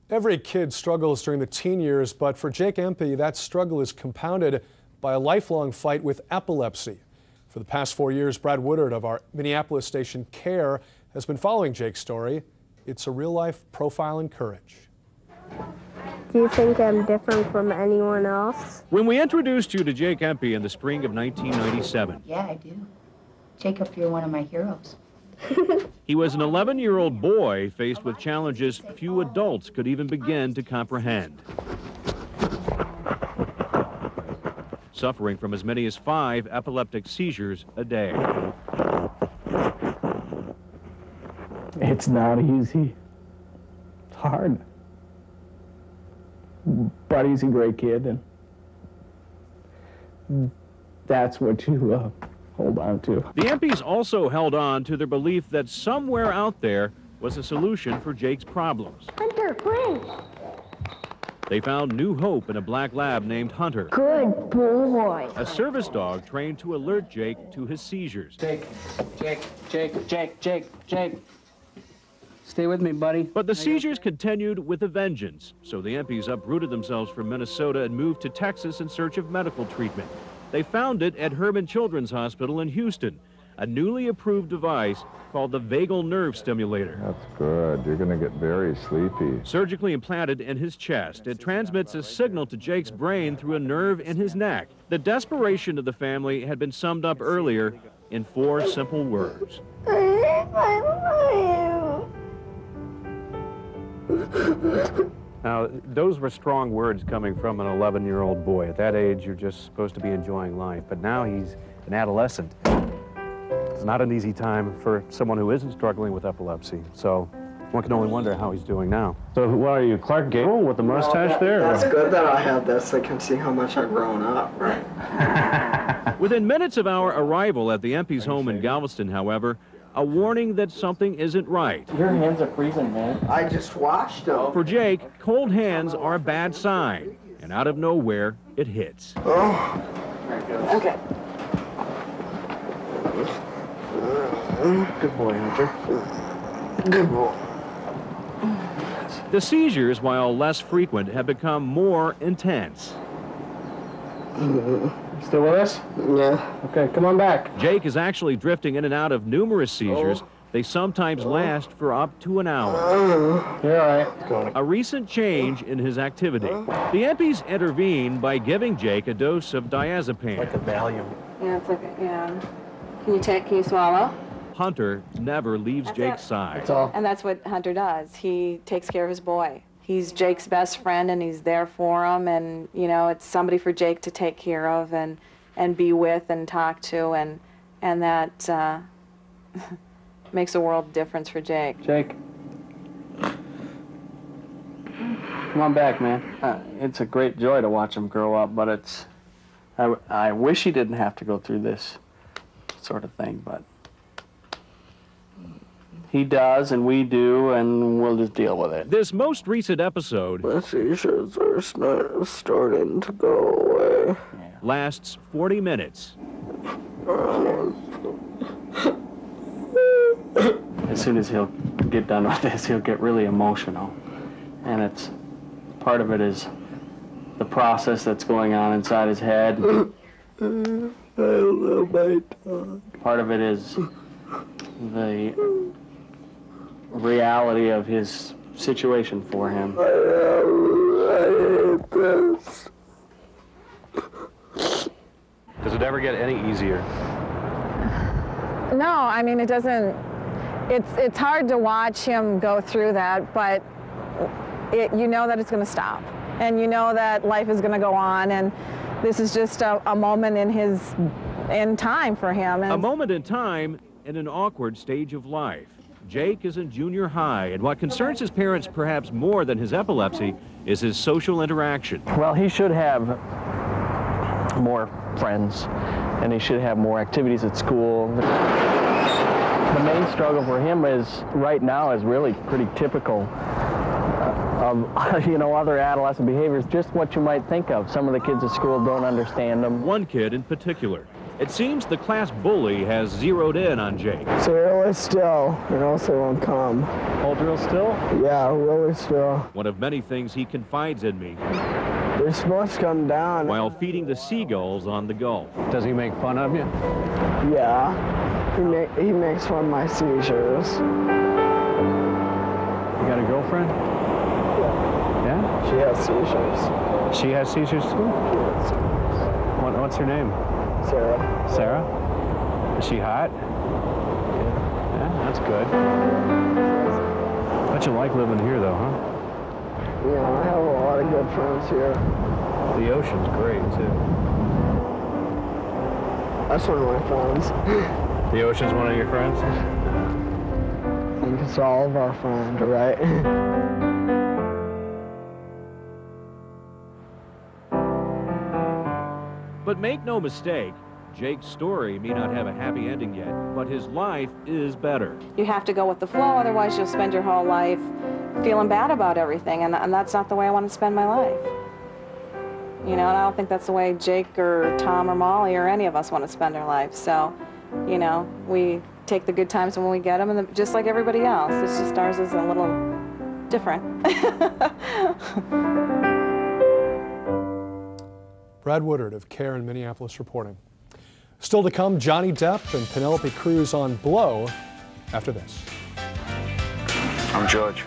Every kid struggles during the teen years, but for Jake Empey, that struggle is compounded by a lifelong fight with epilepsy. For the past 4 years, Brad Woodard of our Minneapolis station CARE has been following Jake's story. It's a real-life profile in courage. Do you think I'm different from anyone else? When we introduced you to Jake Empey in the spring of 1997. Yeah, I do. Jacob, you're one of my heroes. He was an 11-year-old boy faced with challenges few adults could even begin to comprehend. Suffering from as many as 5 epileptic seizures a day. It's not easy. It's hard. But he's a great kid, and that's what you hold on to. The Empeys also held on to their belief that somewhere out there was a solution for Jake's problems. Hunter, great. They found new hope in a black lab named Hunter. Good boy. A service dog trained to alert Jake to his seizures. Jake. Stay with me, buddy. But the seizures continued with a vengeance, so the Empeys uprooted themselves from Minnesota and moved to Texas in search of medical treatment. They found it at Herman Children's Hospital in Houston, a newly approved device called the vagal nerve stimulator. That's good. You're going to get very sleepy. Surgically implanted in his chest, it transmits a signal to Jake's brain through a nerve in his neck. The desperation of the family had been summed up earlier in 4 simple words. Now, those were strong words coming from an 11-year-old boy. At that age, you're just supposed to be enjoying life. But now he's an adolescent. It's not an easy time for someone who isn't struggling with epilepsy. So one can only wonder how he's doing now. So what are you, Clark Gable with the mustache there? That's good that I have this. So I can see how much I've grown up, right? Within minutes of our arrival at the Empeys' home in Galveston, however, a warning that something isn't right. Your hands are freezing, man. I just washed them. For Jake, cold hands are a bad sign, and out of nowhere, it hits. Oh. Okay. Good boy, Hunter. Good boy. The seizures, while less frequent, have become more intense. Still with us? Yeah. Okay, come on back. Jake is actually drifting in and out of numerous seizures. They sometimes last for up to an hour. You're all right. A recent change in his activity. The Empeys intervene by giving Jake a dose of diazepam. Like a Valium. Yeah, it's like, yeah. Can you swallow? Hunter never leaves Jake's side. That's all. And that's what Hunter does. He takes care of his boy. He's Jake's best friend, and he's there for him, and, you know, it's somebody for Jake to take care of and be with and talk to, and that makes a world of difference for Jake. Jake. Come on back, man. It's a great joy to watch him grow up, but I wish he didn't have to go through this sort of thing, but he does, and we do, and we'll just deal with it. This most recent episode My seizures are starting to go away. lasts 40 minutes. As soon as he'll get done with this, he'll get really emotional. And it's part of it is the process that's going on inside his head. I love my dog. Part of it is the reality of his situation for him. I hate this. Does it ever get any easier? No, I mean, it doesn't. It's hard to watch him go through that, but you know that it's going to stop, and you know that life is going to go on, and this is just a moment in time for him. And a moment in time in an awkward stage of life. Jake is in junior high, and what concerns his parents perhaps more than his epilepsy is his social interaction. Well, he should have more friends, and he should have more activities at school. The main struggle for him right now is really pretty typical of, you know, other adolescent behaviors, just what you might think of. Some of the kids at school don't understand them. One kid in particular. It seems the class bully has zeroed in on Jake. So really still, or else they won't come. Hold real still? Yeah, really still. One of many things he confides in me. They're supposed to come down. While feeding the seagulls on the Gulf. Does he make fun of you? Yeah, he makes fun of my seizures. You got a girlfriend? Yeah. She has seizures. She has seizures too? What's her name? Sarah. Sarah? Is she hot? Yeah, that's good. Bet you like living here though, huh? Yeah, I have a lot of good friends here. The ocean's great too. That's one of my friends. The ocean's one of your friends? I think it's all of our friends, right? But make no mistake, Jake's story may not have a happy ending yet, but his life is better. You have to go with the flow, otherwise you'll spend your whole life feeling bad about everything, and that's not the way I want to spend my life. You know, and I don't think that's the way Jake or Tom or Molly or any of us want to spend our life. So, you know, we take the good times when we get them, and just like everybody else. It's just ours is a little different. Brad Woodard of CARE in Minneapolis reporting. Still to come, Johnny Depp and Penelope Cruz on Blow after this. I'm George.